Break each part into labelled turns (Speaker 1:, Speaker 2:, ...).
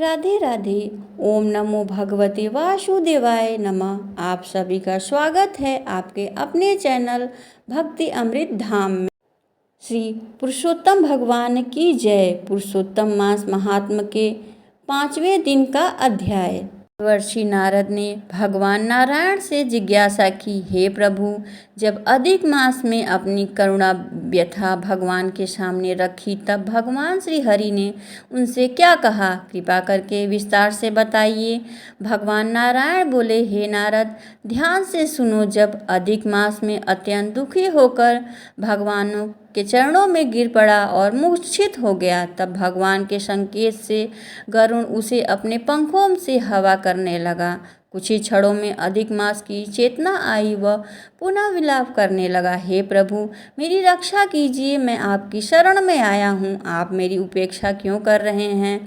Speaker 1: राधे राधे। ओम नमो भगवते वासुदेवाय नमः। आप सभी का स्वागत है आपके अपने चैनल भक्ति अमृत धाम में। श्री पुरुषोत्तम भगवान की जय। पुरुषोत्तम मास महात्म के 5वें दिन का अध्याय। वर्षि नारद ने भगवान नारायण से जिज्ञासा की, हे प्रभु, जब अधिक मास में अपनी करुणा व्यथा भगवान के सामने रखी तब भगवान श्री हरि ने उनसे क्या कहा, कृपा करके विस्तार से बताइए। भगवान नारायण बोले, हे नारद, ध्यान से सुनो। जब अधिक मास में अत्यंत दुखी होकर भगवानों के चरणों में गिर पड़ा और मूर्छित हो गया, तब भगवान के संकेत से गरुण उसे अपने पंखों से हवा करने लगा। कुछ ही क्षणों में अधिक मास की चेतना आई, वह पुनः विलाप करने लगा, हे प्रभु, मेरी रक्षा कीजिए, मैं आपकी शरण में आया हूँ, आप मेरी उपेक्षा क्यों कर रहे हैं।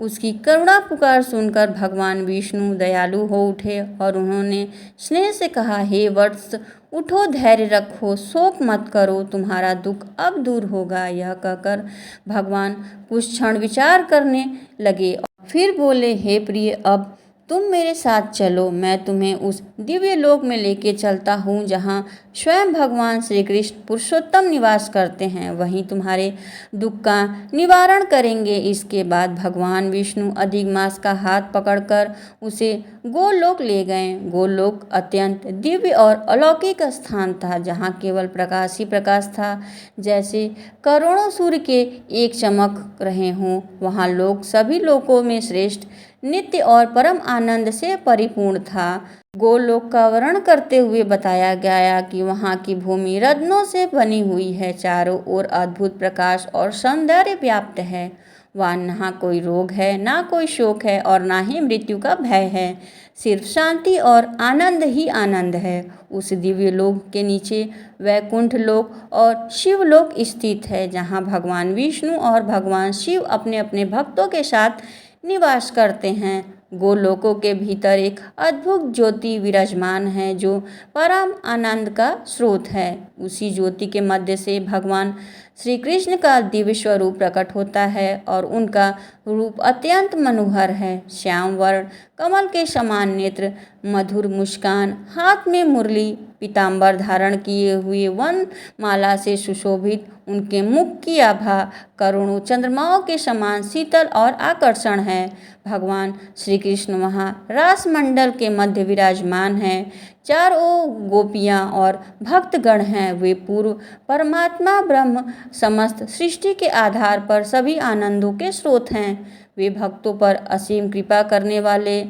Speaker 1: उसकी करुणा पुकार सुनकर भगवान विष्णु दयालु हो उठे और उन्होंने स्नेह से कहा, हे वत्स, उठो, धैर्य रखो, शोक मत करो, तुम्हारा दुख अब दूर होगा। यह कहकर भगवान कुछ क्षण विचार करने लगे और फिर बोले, हे प्रिय, अब तुम मेरे साथ चलो, मैं तुम्हें उस दिव्य लोक में लेके चलता हूँ जहाँ स्वयं भगवान श्री कृष्ण पुरुषोत्तम निवास करते हैं, वहीं तुम्हारे दुख का निवारण करेंगे। इसके बाद भगवान विष्णु अधिक मास का हाथ पकड़कर उसे गोलोक ले गए। गोलोक अत्यंत दिव्य और अलौकिक स्थान था, जहाँ केवल प्रकाश ही प्रकाश था, जैसे करोड़ों सूर्य के एक चमक रहे हों। वहाँ लोक सभी लोकों में श्रेष्ठ, नित्य और परम आनंद से परिपूर्ण था। गोलोक का वर्णन करते हुए बताया गया कि वहाँ की भूमि रत्नों से बनी हुई है, चारों ओर अद्भुत प्रकाश और सौंदर्य व्याप्त है। वहाँ ना कोई रोग है, ना कोई शोक है और ना ही मृत्यु का भय है, सिर्फ शांति और आनंद ही आनंद है। उस दिव्य लोक के नीचे वैकुंठ लोक और शिवलोक स्थित है, जहाँ भगवान विष्णु और भगवान शिव अपने अपने भक्तों के साथ निवास करते हैं। गोलोकों के भीतर एक अद्भुत ज्योति विराजमान है, जो परम आनंद का स्रोत है। उसी ज्योति के मध्य से भगवान श्री कृष्ण का दिव्य स्वरूप प्रकट होता है और उनका रूप अत्यंत मनोहर है। श्याम वर्ण, कमल के समान नेत्र, मधुर मुस्कान, हाथ में मुरली, पीताम्बर धारण किए हुए वन माला से सुशोभित उनके मुख की आभा करोड़ों चंद्रमाओं के समान शीतल और आकर्षण है। भगवान श्री कृष्ण वहाँ रासमंडल के मध्य विराजमान हैं। चारों गोपियाँ और भक्तगण हैं। वे पूर्व परमात्मा ब्रह्म समस्त सृष्टि के आधार पर सभी आनंदों के स्रोत हैं। वे भक्तों पर असीम कृपा करने वाले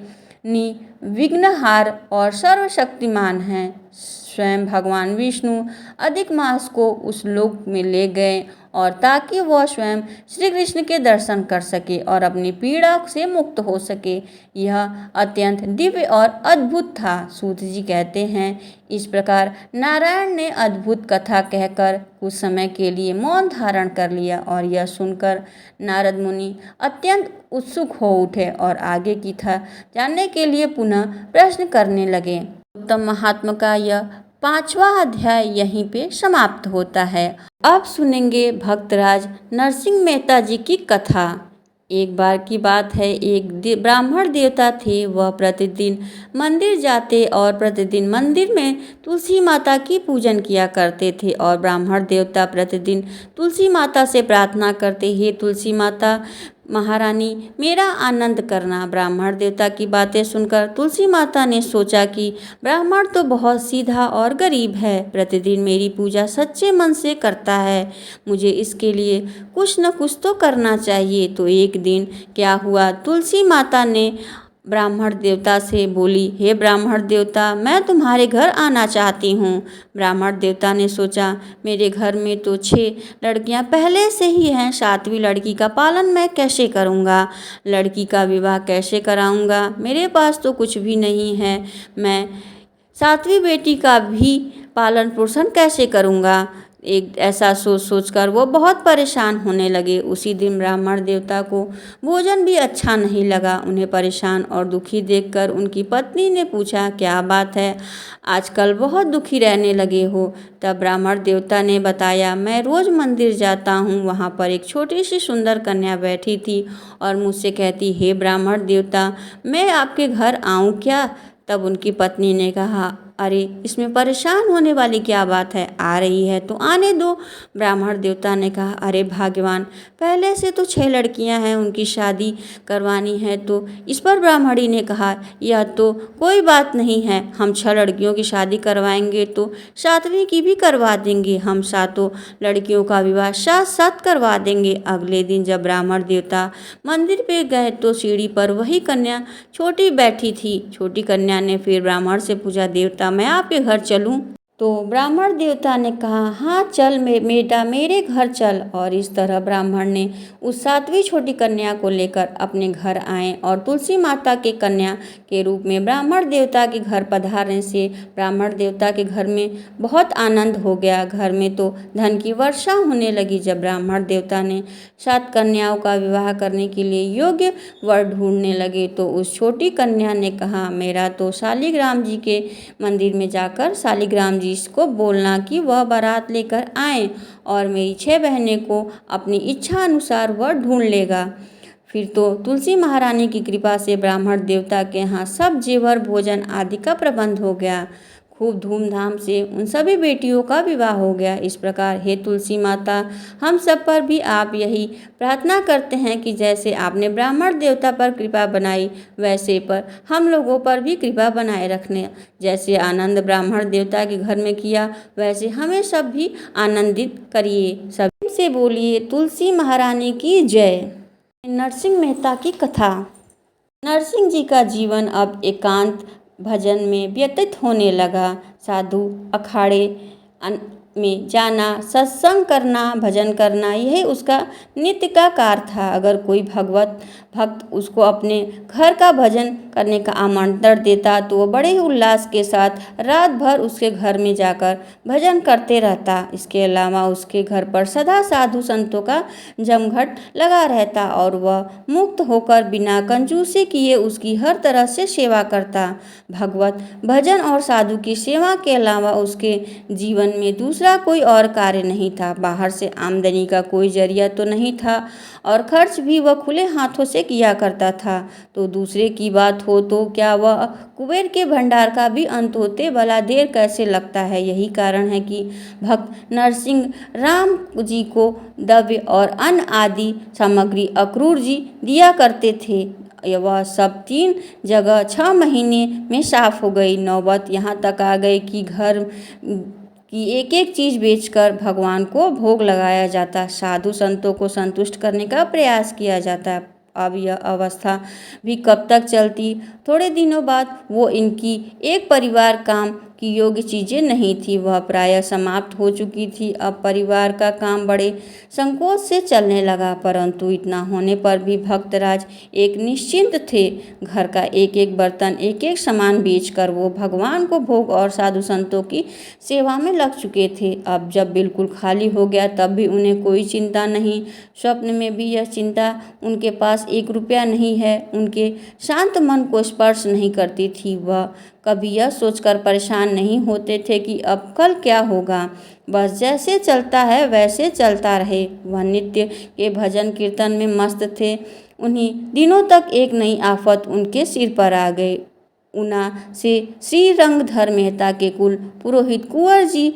Speaker 1: विघ्नहार और सर्वशक्तिमान हैं। स्वयं भगवान विष्णु अधिक मास को उस लोक में ले गए और ताकि वह स्वयं श्री कृष्ण के दर्शन कर सके और अपनी पीड़ा से मुक्त हो सके। यह अत्यंत दिव्य और अद्भुत था। सूत जी कहते हैं, इस प्रकार नारायण ने अद्भुत कथा कहकर कुछ समय के लिए मौन धारण कर लिया और यह सुनकर नारद मुनि अत्यंत उत्सुक हो उठे और आगे की था जानने के लिए पुनः प्रश्न करने लगे। उत्तम महात्मा का यह 5वां अध्याय यहीं पे समाप्त होता है। अब सुनेंगे भक्तराज नरसिंह मेहता जी की कथा। एक बार की बात है, एक ब्राह्मण देवता थे। वह प्रतिदिन मंदिर जाते और प्रतिदिन मंदिर में तुलसी माता की पूजन किया करते थे और ब्राह्मण देवता प्रतिदिन तुलसी माता से प्रार्थना करते, हे तुलसी माता महारानी, मेरा आनंद करना। ब्राह्मण देवता की बातें सुनकर तुलसी माता ने सोचा कि ब्राह्मण तो बहुत सीधा और गरीब है, प्रतिदिन मेरी पूजा सच्चे मन से करता है, मुझे इसके लिए कुछ न कुछ तो करना चाहिए। तो एक दिन क्या हुआ, तुलसी माता ने ब्राह्मण देवता से बोली, हे ब्राह्मण देवता, मैं तुम्हारे घर आना चाहती हूँ। ब्राह्मण देवता ने सोचा, मेरे घर में तो 6 लड़कियाँ पहले से ही हैं, 7वीं लड़की का पालन मैं कैसे करूँगा, लड़की का विवाह कैसे कराऊँगा, मेरे पास तो कुछ भी नहीं है, मैं 7वीं बेटी का भी पालन पोषण कैसे करूँगा। एक ऐसा सोच सोचकर वो बहुत परेशान होने लगे। उसी दिन ब्राह्मण देवता को भोजन भी अच्छा नहीं लगा। उन्हें परेशान और दुखी देखकर उनकी पत्नी ने पूछा, क्या बात है, आजकल बहुत दुखी रहने लगे हो। तब ब्राह्मण देवता ने बताया, मैं रोज़ मंदिर जाता हूँ, वहाँ पर एक छोटी सी सुंदर कन्या बैठी थी और मुझसे कहती, हे ब्राह्मण देवता, मैं आपके घर आऊँ क्या। तब उनकी पत्नी ने कहा, अरे इसमें परेशान होने वाली क्या बात है, आ रही है तो आने दो। ब्राह्मण देवता ने कहा, अरे भाग्यवान, पहले से तो 6 लड़कियां हैं, उनकी शादी करवानी है। तो इस पर ब्राह्मणी ने कहा, यह तो कोई बात नहीं है, हम 6 लड़कियों की शादी करवाएंगे तो 7वीं की भी करवा देंगे, हम 7 लड़कियों का विवाह साथ साथ करवा देंगे। अगले दिन जब ब्राह्मण देवता मंदिर पे गए तो सीढ़ी पर वही कन्या छोटी बैठी थी। छोटी कन्या ने फिर ब्राह्मण से पूछा, देवता मैं आपके घर चलूं। तो ब्राह्मण देवता ने कहा, हाँ चल बेटा, मेरे घर चल। और इस तरह ब्राह्मण ने उस 7वीं छोटी कन्या को लेकर अपने घर आए और तुलसी माता के कन्या के रूप में ब्राह्मण देवता के घर पधारने से ब्राह्मण देवता के घर में बहुत आनंद हो गया। घर में तो धन की वर्षा होने लगी। जब ब्राह्मण देवता ने 7 कन्याओं का विवाह करने के लिए योग्य वर ढूंढने लगे तो उस छोटी कन्या ने कहा, मेरा तो शालिग्राम जी के मंदिर में जाकर शालिग्राम जी को बोलना कि वह बारात लेकर आएं और मेरी 6 बहनें को अपनी इच्छा अनुसार वह ढूंढ लेगा। फिर तो तुलसी महारानी की कृपा से ब्राह्मण देवता के यहाँ सब जेवर भोजन आदि का प्रबंध हो गया। खूब धूमधाम से उन सभी बेटियों का विवाह हो गया। इस प्रकार हे तुलसी माता, हम सब पर भी आप यही प्रार्थना करते हैं कि जैसे आपने ब्राह्मण देवता पर कृपा बनाई, वैसे पर हम लोगों पर भी कृपा बनाए रखने। जैसे आनंद ब्राह्मण देवता के घर में किया, वैसे हमें सब भी आनंदित करिए। सभी से बोलिए, तुलसी महारानी की जय। नरसिंह मेहता की कथा। नरसिंह जी का जीवन अब एकांत भजन में व्यतीत होने लगा। साधु अखाड़े में जाना, सत्संग करना, भजन करना, यही उसका नित्य का कार्य था। अगर कोई भक्त उसको अपने घर का भजन करने का आमंत्रण देता तो वह बड़े ही उल्लास के साथ रात भर उसके घर में जाकर भजन करते रहता। इसके अलावा उसके घर पर सदा साधु संतों का जमघट लगा रहता और वह मुक्त होकर बिना कंजूसी किए उसकी हर तरह से सेवा करता। भगवत भजन और साधु की सेवा के अलावा उसके जीवन में दूसरा कोई और कार्य नहीं था। बाहर से आमदनी का कोई जरिया तो नहीं था और खर्च भी वह खुले हाथों से किया करता था। तो दूसरे की बात हो तो क्या वह कुबेर के भंडार का भी अंत होते भला देर कैसे लगता है। यही कारण है कि भक्त नरसिंह राम जी को द्रव्य और अन्न आदि सामग्री अक्रूर जी दिया करते थे। वह सब 3 जगह 6 महीने में साफ हो गई। नौबत यहाँ तक आ गई कि घर की एक एक चीज़ बेचकर भगवान को भोग लगाया जाता, साधु संतों को संतुष्ट करने का प्रयास किया जाता। अब यह अवस्था भी कब तक चलती। थोड़े दिनों बाद वो इनकी एक परिवार काम की योग्य चीज़ें नहीं थी, वह प्रायः समाप्त हो चुकी थी। अब परिवार का काम बड़े संकोच से चलने लगा, परंतु इतना होने पर भी भक्तराज एक निश्चिंत थे। घर का एक एक बर्तन, एक एक सामान बेचकर वो भगवान को भोग और साधु संतों की सेवा में लग चुके थे। अब जब बिल्कुल खाली हो गया तब भी उन्हें कोई चिंता नहीं। स्वप्न में भी यह चिंता उनके पास 1 रुपया नहीं है उनके शांत मन को स्पर्श नहीं करती थी। वह कभी यह सोचकर परेशान नहीं होते थे कि अब कल क्या होगा, बस जैसे चलता है वैसे चलता रहे। वह नित्य के भजन कीर्तन में मस्त थे। उन्हीं दिनों तक एक नई आफत उनके सिर पर आ गई। ऊना से श्री रंगधर मेहता के कुल पुरोहित कुंवर जी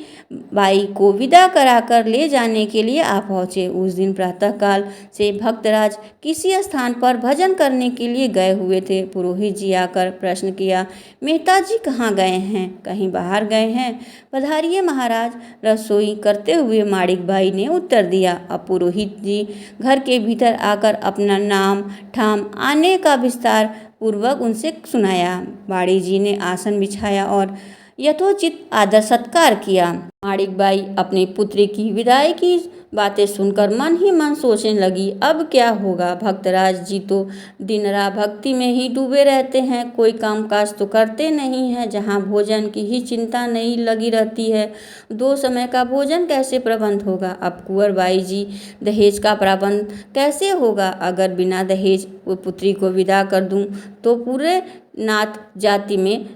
Speaker 1: बाई को विदा कराकर ले जाने के लिए आ पहुँचे। उस दिन प्रातःकाल से भक्तराज किसी स्थान पर भजन करने के लिए गए हुए थे। पुरोहित जी आकर प्रश्न किया, मेहता जी कहाँ गए हैं, कहीं बाहर गए हैं? पधारिए महाराज, रसोई करते हुए माणिक भाई ने उत्तर दिया। अब पुरोहित जी घर के भीतर आकर अपना नाम ठाम आने का विस्तार पूर्वक उनसे सुनाया। बाड़ी जी ने आसन बिछाया और यथोचित आदर सत्कार किया। माणिक बाई अपनी पुत्री की विदाई की बातें सुनकर मन ही मन सोचने लगी, अब क्या होगा। भक्तराज जी तो दिन रात भक्ति में ही डूबे रहते हैं, कोई कामकाज तो करते नहीं हैं। जहाँ भोजन की ही चिंता नहीं लगी रहती है, 2 समय का भोजन कैसे प्रबंध होगा। अब कुंवर बाई जी दहेज का प्रबंध कैसे होगा। अगर बिना दहेज पुत्री को विदा कर दूं तो पूरे नात जाति में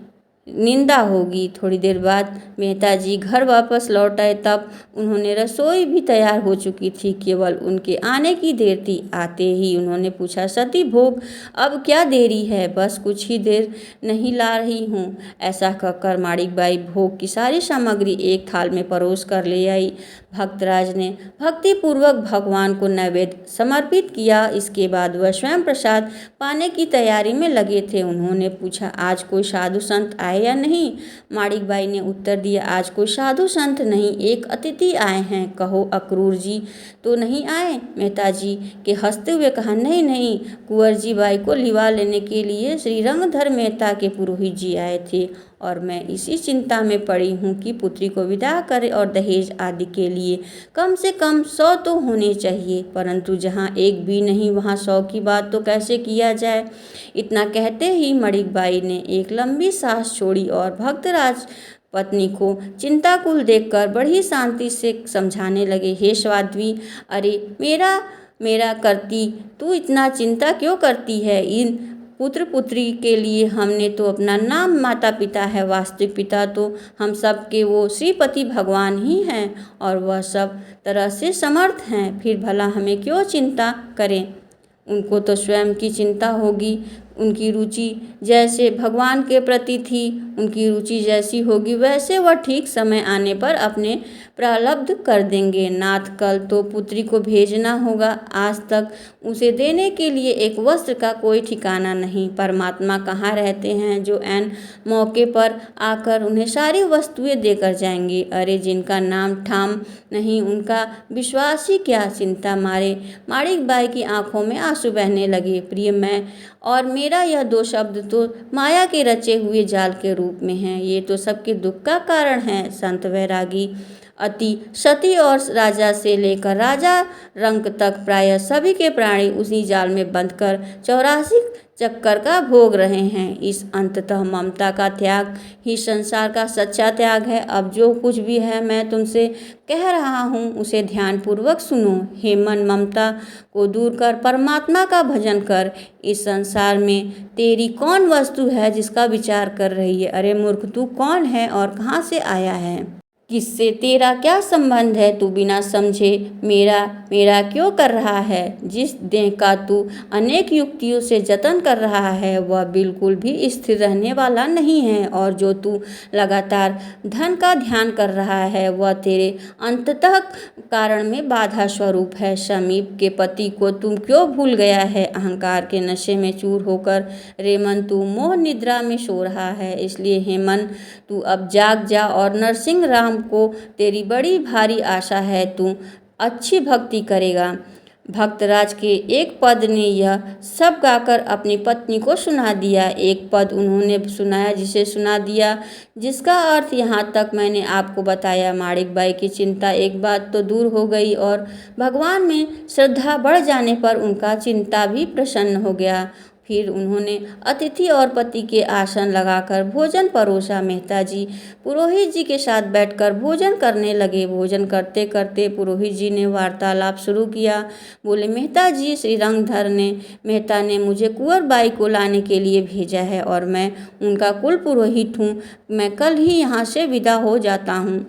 Speaker 1: निंदा होगी। थोड़ी देर बाद मेहता जी घर वापस लौट आए, तब उन्होंने रसोई भी तैयार हो चुकी थी, केवल उनके आने की देर थी। आते ही उन्होंने पूछा, सती भोग अब क्या देरी है, बस कुछ ही देर नहीं ला रही हूँ। ऐसा कहकर माणिक बाई भोग की सारी सामग्री एक थाल में परोस कर ले आई। भक्तराज ने भक्तिपूर्वक भगवान को नैवेद्य समर्पित किया। इसके बाद वह स्वयं प्रसाद पाने की तैयारी में लगे थे। उन्होंने पूछा, आज कोई साधु संत आए या नहीं। माणिक बाई ने उत्तर दिया, आज कोई साधु संत नहीं, एक अतिथि आए हैं। कहो अक्रूर जी तो नहीं आए। मेहता जी के हंसते हुए कहा, नहीं नहीं, कुंवर जी बाई को लिवा लेने के लिए श्री रंगधर मेहता के पुरोहित जी आए थे और मैं इसी चिंता में पड़ी हूँ कि पुत्री को विदा करे और दहेज आदि के लिए कम से कम 100 तो होने चाहिए, परंतु जहाँ एक भी नहीं वहाँ 100 की बात तो कैसे किया जाए। इतना कहते ही माणिक बाई ने एक लंबी सांस छोड़ी और भक्तराज पत्नी को चिंताकुल देखकर बड़ी शांति से समझाने लगे, हे साध्वी, अरे मेरा करती तू इतना चिंता क्यों करती है। इन पुत्र पुत्री के लिए हमने तो अपना नाम माता पिता है, वास्तविक पिता तो हम सब के वो श्रीपति भगवान ही हैं और वह सब तरह से समर्थ हैं, फिर भला हमें क्यों चिंता करें। उनको तो स्वयं की चिंता होगी। उनकी रुचि जैसे भगवान के प्रति थी, उनकी रुचि जैसी होगी वैसे वह ठीक समय आने पर अपने प्रारब्ध कर देंगे। नाथ कल तो पुत्री को भेजना होगा। आज तक उसे देने के लिए एक वस्त्र का कोई ठिकाना नहीं। परमात्मा कहाँ रहते हैं जो ऐन मौके पर आकर उन्हें सारी वस्तुएं देकर जाएंगे। अरे जिनका नाम ठाम नहीं उनका विश्वास ही क्या। चिंता मारे माणिक बाई की आंखों में आंसू बहने लगे। प्रिय, मैं और मेरा यह 2 शब्द तो माया के रचे हुए जाल के रूप में हैं। ये तो सबके दुख का कारण है। संत वैरागी अति सती और राजा से लेकर राजा रंक तक प्रायः सभी के प्राणी उसी जाल में बंधकर 84 चक्कर का भोग रहे हैं। इस अंततः ममता का त्याग ही संसार का सच्चा त्याग है। अब जो कुछ भी है मैं तुमसे कह रहा हूँ उसे ध्यानपूर्वक सुनो। हे मन, ममता को दूर कर परमात्मा का भजन कर। इस संसार में तेरी कौन वस्तु है जिसका विचार कर रही है। अरे मूर्ख, तू कौन है और कहाँ से आया है, किससे तेरा क्या संबंध है। तू बिना समझे मेरा मेरा क्यों कर रहा है। जिस देह का तू अनेक युक्तियों से जतन कर रहा है वह बिल्कुल भी स्थिर रहने वाला नहीं है, और जो तू लगातार धन का ध्यान कर रहा है वह तेरे अंततः कारण में बाधा स्वरूप है। समीप के पति को तुम क्यों भूल गया है। अहंकार के नशे में चूर होकर रे मन, तू मोह निद्रा में सो रहा है। इसलिए हे मन, तू अब जाग जा और नरसिंह राम को तेरी बड़ी भारी आशा है, तू अच्छी भक्ति करेगा। भक्तराज के एक पद ने यह सब गाकर अपनी पत्नी को सुना दिया। एक पद उन्होंने सुनाया जिसे सुना दिया, जिसका अर्थ यहाँ तक मैंने आपको बताया। माणिक बाई की चिंता एक बात तो दूर हो गई और भगवान में श्रद्धा बढ़ जाने पर उनका चिंता भी प्रसन्न हो गया। फिर उन्होंने अतिथि और पति के आसन लगाकर भोजन परोसा। मेहता जी पुरोहित जी के साथ बैठकर भोजन करने लगे। भोजन करते करते पुरोहित जी ने वार्तालाप शुरू किया। बोले, मेहता जी, श्री रंगधर मेहता ने मुझे कुंवर बाई को लाने के लिए भेजा है और मैं उनका कुल पुरोहित हूँ। मैं कल ही यहाँ से विदा हो जाता हूँ,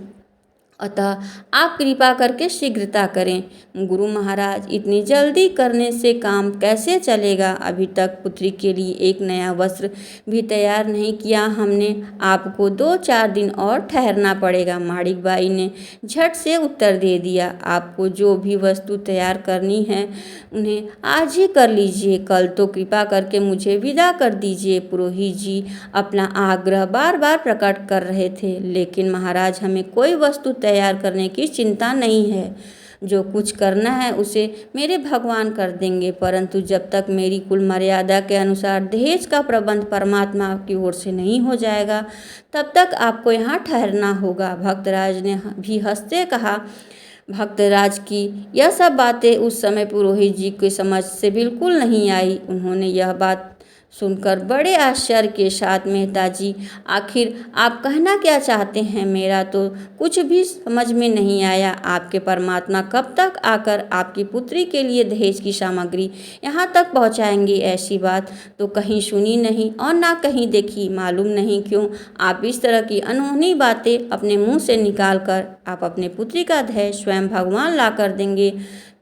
Speaker 1: अतः आप कृपा करके शीघ्रता करें। गुरु महाराज, इतनी जल्दी करने से काम कैसे चलेगा। अभी तक पुत्री के लिए एक नया वस्त्र भी तैयार नहीं किया हमने। आपको 2-4 दिन और ठहरना पड़ेगा। माणिक बाई ने झट से उत्तर दे दिया, आपको जो भी वस्तु तैयार करनी है उन्हें आज ही कर लीजिए, कल तो कृपा करके मुझे विदा कर दीजिए। पुरोहित जी अपना आग्रह बार बार प्रकट कर रहे थे, लेकिन महाराज, हमें कोई वस्तु तैयार करने की चिंता नहीं है। जो कुछ करना है उसे मेरे भगवान कर देंगे, परंतु जब तक मेरी कुल मर्यादा के अनुसार दहेज का प्रबंध परमात्मा की ओर से नहीं हो जाएगा तब तक आपको यहाँ ठहरना होगा। भक्तराज ने भी हंसते कहा। भक्तराज की यह सब बातें उस समय पुरोहित जी की समझ से बिल्कुल नहीं आई। उन्होंने यह बात सुनकर बड़े आश्चर्य के साथ, मेहता जी आखिर आप कहना क्या चाहते हैं? मेरा तो कुछ भी समझ में नहीं आया। आपके परमात्मा कब तक आकर आपकी पुत्री के लिए दहेज की सामग्री यहाँ तक पहुँचाएंगे? ऐसी बात तो कहीं सुनी नहीं और ना कहीं देखी। मालूम नहीं क्यों आप इस तरह की अनहोनी बातें अपने मुंह से निकाल कर आप अपने पुत्री का दहेज स्वयं भगवान ला कर देंगे।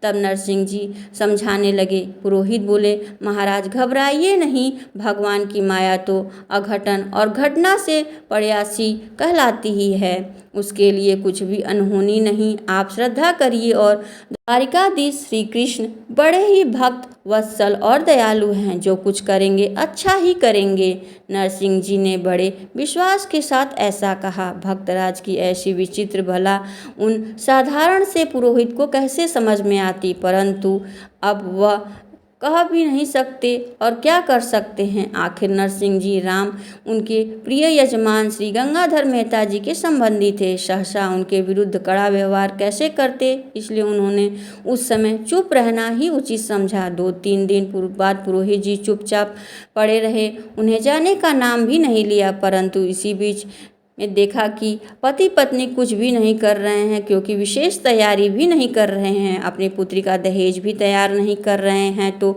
Speaker 1: तब नरसिंह जी समझाने लगे। पुरोहित बोले, महाराज घबराइए नहीं, भगवान की माया तो अघटन और घटना से प्रयासी कहलाती ही है, उसके लिए कुछ भी अनहोनी नहीं। आप श्रद्धा करिए और द्वारिकाधीश श्री कृष्ण बड़े ही भक्त वत्सल और दयालु हैं, जो कुछ करेंगे अच्छा ही करेंगे। नरसिंह जी ने बड़े विश्वास के साथ ऐसा कहा। भक्तराज की ऐसी विचित्र भला उन साधारण से पुरोहित को कैसे समझ में आती, परंतु अब वह कह भी नहीं सकते और क्या कर सकते हैं। आखिर नरसिंह जी राम उनके प्रिय यजमान श्री गंगाधर मेहता जी के संबंधी थे, सहसा उनके विरुद्ध कड़ा व्यवहार कैसे करते, इसलिए उन्होंने उस समय चुप रहना ही उचित समझा। 2-3 दिन बाद पुरोहित जी चुपचाप पड़े रहे, उन्हें जाने का नाम भी नहीं लिया। परंतु इसी बीच में देखा कि पति पत्नी कुछ भी नहीं कर रहे हैं, क्योंकि विशेष तैयारी भी नहीं कर रहे हैं, अपनी पुत्री का दहेज भी तैयार नहीं कर रहे हैं। तो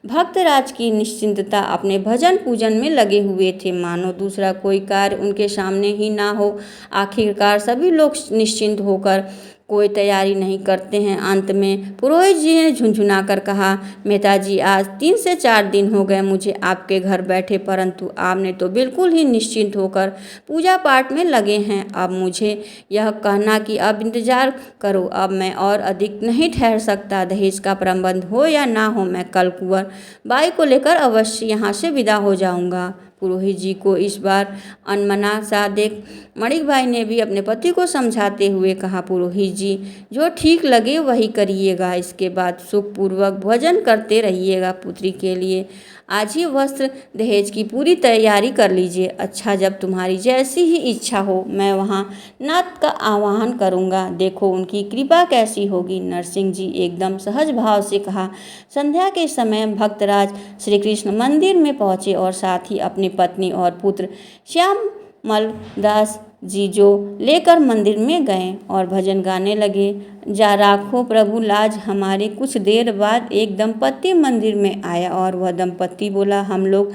Speaker 1: भक्तराज की निश्चिंतता अपने भजन पूजन में लगे हुए थे, मानो दूसरा कोई कार्य उनके सामने ही ना हो। आखिरकार सभी लोग निश्चिंत होकर कोई तैयारी नहीं करते हैं। अंत में पुरोहित जी ने झुंझुना कर कहा, मेहता जी आज 3 से 4 दिन हो गए मुझे आपके घर बैठे, परंतु आपने तो बिल्कुल ही निश्चिंत होकर पूजा पाठ में लगे हैं। अब मुझे यह कहना कि अब इंतजार करो, अब मैं और अधिक नहीं ठहर सकता। दहेज का प्रबंध हो या ना हो, मैं कल कुंवर बाई को लेकर अवश्य यहाँ से विदा हो जाऊँगा। पुरोहित जी को इस बार अनमना सा देख मणिक भाई ने भी अपने पति को समझाते हुए कहा, पुरोहित जी जो ठीक लगे वही करिएगा, इसके बाद सुखपूर्वक भोजन करते रहिएगा। पुत्री के लिए आज ही वस्त्र दहेज की पूरी तैयारी कर लीजिए। अच्छा, जब तुम्हारी जैसी ही इच्छा हो मैं वहाँ नाथ का आवाहन करूँगा, देखो उनकी कृपा कैसी होगी। नरसिंह जी एकदम सहज भाव से कहा। संध्या के समय भक्तराज श्री कृष्ण मंदिर में पहुँचे और साथ ही अपनी पत्नी और पुत्र श्यामल दास जी जो लेकर मंदिर में गए और भजन गाने लगे। जा राखो प्रभु लाज हमारे। कुछ देर बाद एक दंपत्ति मंदिर में आया और वह दंपत्ति बोला, हम लोग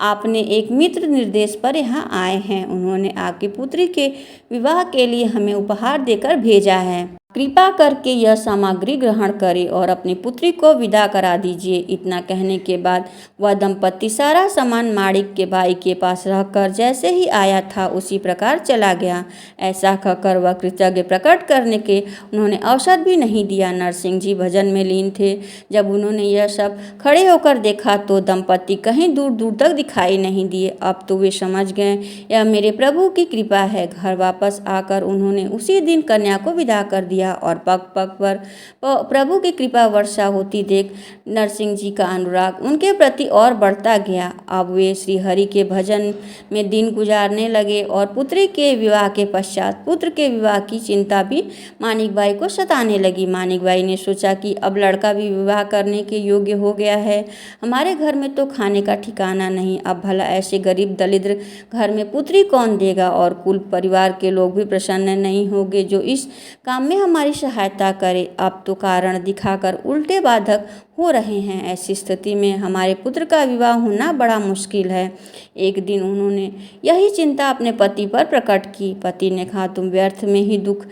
Speaker 1: आपने एक मित्र निर्देश पर यहाँ आए हैं, उन्होंने आपकी पुत्री के विवाह के लिए हमें उपहार देकर भेजा है, कृपा करके यह सामग्री ग्रहण करें और अपनी पुत्री को विदा करा दीजिए। इतना कहने के बाद वह दंपत्ति सारा सामान माणिक के भाई के पास रखकर जैसे ही आया था उसी प्रकार चला गया। ऐसा कहकर वह कृतज्ञ प्रकट करने के उन्होंने अवसर भी नहीं दिया। नरसिंह जी भजन में लीन थे। जब उन्होंने यह सब खड़े होकर देखा तो दंपत्ति कहीं दूर दूर तक दिखाई नहीं दिए। अब तो वे समझ गए यह मेरे प्रभु की कृपा है। घर वापस आकर उन्होंने उसी दिन कन्या को विदा कर दिया और पग पग पर प्रभु की कृपा वर्षा होती देख नरसिंह जी का अनुराग उनके प्रति और बढ़ता गया। अब वे श्री हरि के भजन में दिन गुजारने लगे और पुत्री के विवाह के पश्चात पुत्र के विवाह की चिंता भी मानिक भाई को सताने लगी। मानिक भाई ने सोचा कि अब लड़का भी विवाह करने के योग्य हो गया है, हमारे घर में तो खाने का ठिकाना नहीं, अब भला ऐसे गरीब दरिद्र घर में पुत्री कौन देगा और कुल परिवार के लोग भी प्रसन्न नहीं होंगे जो इस काम में हमारी सहायता करे। अब तो कारण दिखाकर उल्टे बाधक हो रहे हैं, ऐसी स्थिति में हमारे पुत्र का विवाह होना बड़ा मुश्किल है। एक दिन उन्होंने यही चिंता अपने पति पर प्रकट की। पति ने कहा, तुम व्यर्थ में ही दुख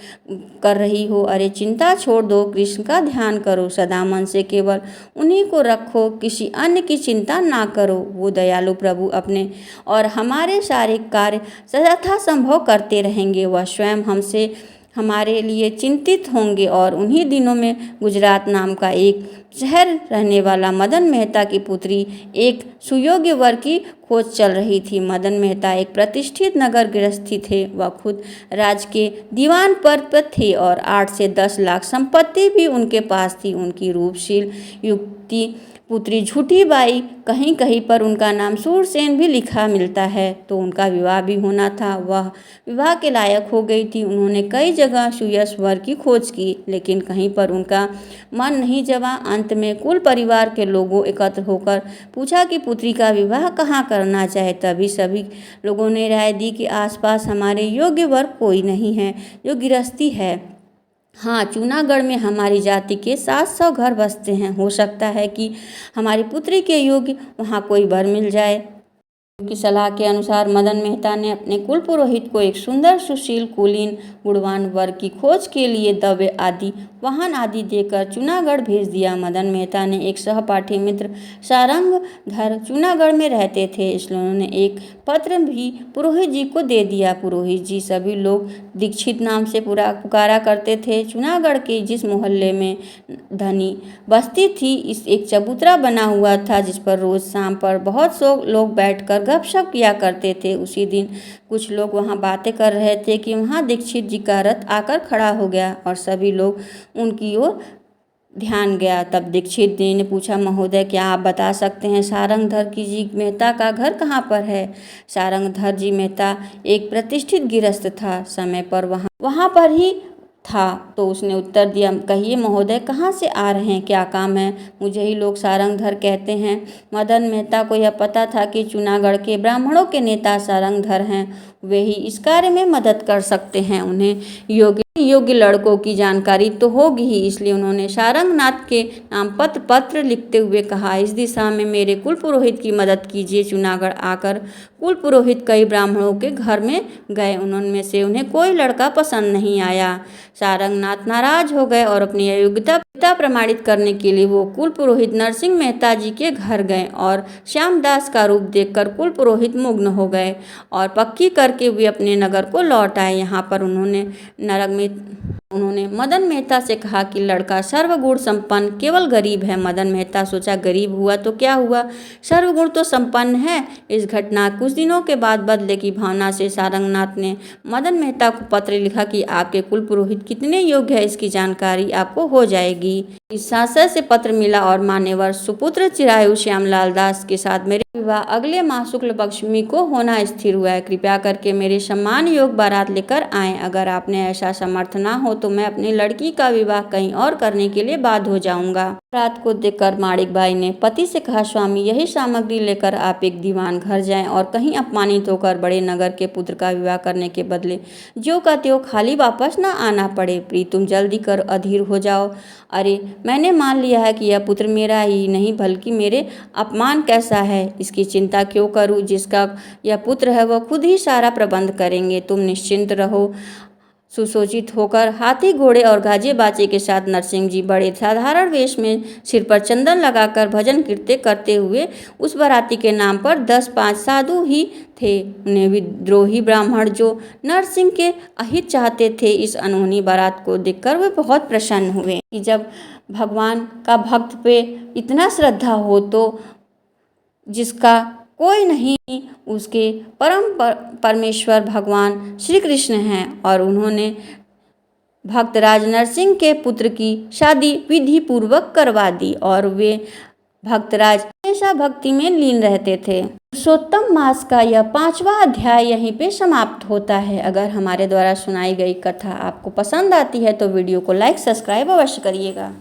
Speaker 1: कर रही हो, अरे चिंता छोड़ दो, कृष्ण का ध्यान करो, सदा मन से केवल उन्हीं को रखो, किसी अन्य की चिंता ना करो। वो दयालु प्रभु अपने और हमारे सारे कार्य यथासंभव करते रहेंगे। वह स्वयं हमसे हमारे लिए चिंतित होंगे। और उन्हीं दिनों में गुजरात नाम का एक शहर रहने वाला मदन मेहता की पुत्री एक सुयोग्य वर की खोज चल रही थी। मदन मेहता एक प्रतिष्ठित नगर गृहस्थी थे। वह खुद राज के दीवान पद पर थे और 8 से 10 लाख संपत्ति भी उनके पास थी। उनकी रूपशील युवती पुत्री झूठी बाई, कहीं कहीं पर उनका नाम सूरसेन भी लिखा मिलता है, तो उनका विवाह भी होना था। वह विवाह के लायक हो गई थी। उन्होंने कई जगह सुयश वर की खोज की, लेकिन कहीं पर उनका मन नहीं जमा। अंत में कुल परिवार के लोगों एकत्र होकर पूछा कि पुत्री का विवाह कहाँ करना चाहे। तभी सभी लोगों ने राय दी कि आसपास हमारे योग्य वर कोई नहीं है जो गृहस्थी है। हाँ, जूनागढ़ में हमारी जाति के 700 घर बसते हैं। हो सकता है कि हमारी पुत्री के योग्य वहाँ कोई वर मिल जाए। की सलाह के अनुसार मदन मेहता ने अपने कुल पुरोहित को एक सुंदर, सुशील, कुलीन, गुणवान वर की खोज के लिए दवे आदि, वाहन आदि देकर जूनागढ़ भेज दिया। मदन मेहता ने एक सहपाठी मित्र सारंगधर जूनागढ़ में रहते थे, इसलिए उन्होंने एक पत्र भी पुरोहित जी को दे दिया। पुरोहित जी सभी लोग दीक्षित नाम से पुकारा करते थे। जूनागढ़ के जिस मोहल्ले में धनी बस्ती थी, इस एक चबूतरा बना हुआ था जिस पर रोज शाम पर बहुत सौ लोग बैठकर गपशप किया करते थे। उसी दिन कुछ लोग वहां बातें कर रहे थे कि वहां दीक्षित जी का रथ आकर खड़ा हो गया और सभी लोग उनकी ओर ध्यान गया। तब दीक्षित जी ने पूछा, महोदय, क्या आप बता सकते हैं सारंगधर जी मेहता का घर कहाँ पर है? सारंगधर जी मेहता एक प्रतिष्ठित गृहस्थ था, समय पर वहाँ पर ही था। तो उसने उत्तर दिया, कहिए महोदय, कहाँ से आ रहे हैं, क्या काम है? मुझे ही लोग सारंगधर कहते हैं। मदन मेहता को यह पता था कि जूनागढ़ के ब्राह्मणों के नेता सारंगधर हैं, वे ही इस कार्य में मदद कर सकते हैं। उन्हें योग्य लड़कों की जानकारी तो होगी ही, इसलिए उन्होंने सारंगनाथ के नाम पत्र लिखते हुए कहा, इस दिशा में मेरे कुल पुरोहित की मदद कीजिए। जूनागढ़ आकर कुल पुरोहित कई ब्राह्मणों के घर में गए, उनमें से उन्हें कोई लड़का पसंद नहीं आया। सारंगनाथ नाराज हो गए और अपनी योग्यता प्रमाणित करने के लिए वो कुल पुरोहित नरसिंह मेहता जी के घर गए और श्यामदास का रूप देखकर कुल पुरोहित मुग्ध हो गए और पक्की करके वे अपने नगर को लौट आए। यहाँ पर उन्होंने मदन मेहता से कहा कि लड़का सर्वगुण संपन्न, केवल गरीब है। मदन मेहता सोचा, गरीब हुआ तो क्या हुआ, सर्वगुण तो संपन्न है। इस घटना कुछ दिनों के बाद बदले की भावना से सारंगनाथ ने मदन मेहता को पत्र लिखा कि आपके कुल पुरोहित कितने योग्य है, इसकी जानकारी आपको हो जाएगी। इस शासक से पत्र मिला और मान्यवर सुपुत्र चिरायु श्यामलाल दास के साथ मेरे विवाह अगले माह शुक्ल पक्षमी को होना स्थिर हुआ है। कृपया करके मेरे सम्मान योग बारात लेकर आएं। अगर आपने ऐसा समर्थ ना हो तो मैं अपनी लड़की का विवाह कहीं और करने के लिए बाध्य हो जाऊंगा। रात को देखकर माणिक भाई ने पति से कहा, स्वामी, यही सामग्री लेकर आप एक दीवान घर जाएं और कहीं अपमानित होकर बड़े नगर के पुत्र का विवाह करने के बदले ज्यों का त्यों खाली वापस न आना पड़े। प्रिय, तुम जल्दी कर अधीर हो जाओ। अरे, मैंने मान लिया है कि यह पुत्र मेरा ही नहीं बल्कि मेरे अपमान कैसा है, इसकी चिंता क्यों करूं? जिसका यह पुत्र है वह खुद ही सारा प्रबंध करेंगे, तुम निश्चिंत रहो। सुसज्जित होकर हाथी घोड़े और गाजे बाजे के साथ नरसिंह जी बड़े साधारण वेश में सिर पर चंदन लगाकर भजन कीर्तन करते हुए उस बाराती के नाम पर 10-5 साधु ही थे। उन्हें विद्रोही ब्राह्मण जो नरसिंह के अहित चाहते थे, इस अनहोनी बारात को देखकर वे बहुत प्रसन्न हुए कि जब भगवान का भक्त पे इतना श्रद्धा हो तो जिसका कोई नहीं, उसके परम परमेश्वर भगवान श्री कृष्ण हैं। और उन्होंने भक्तराज नरसिंह के पुत्र की शादी विधि पूर्वक करवा दी और वे भक्तराज हमेशा भक्ति में लीन रहते थे। पुरुषोत्तम मास का यह 5वां अध्याय यहीं पे समाप्त होता है। अगर हमारे द्वारा सुनाई गई कथा आपको पसंद आती है तो वीडियो को लाइक सब्सक्राइब अवश्य करिएगा।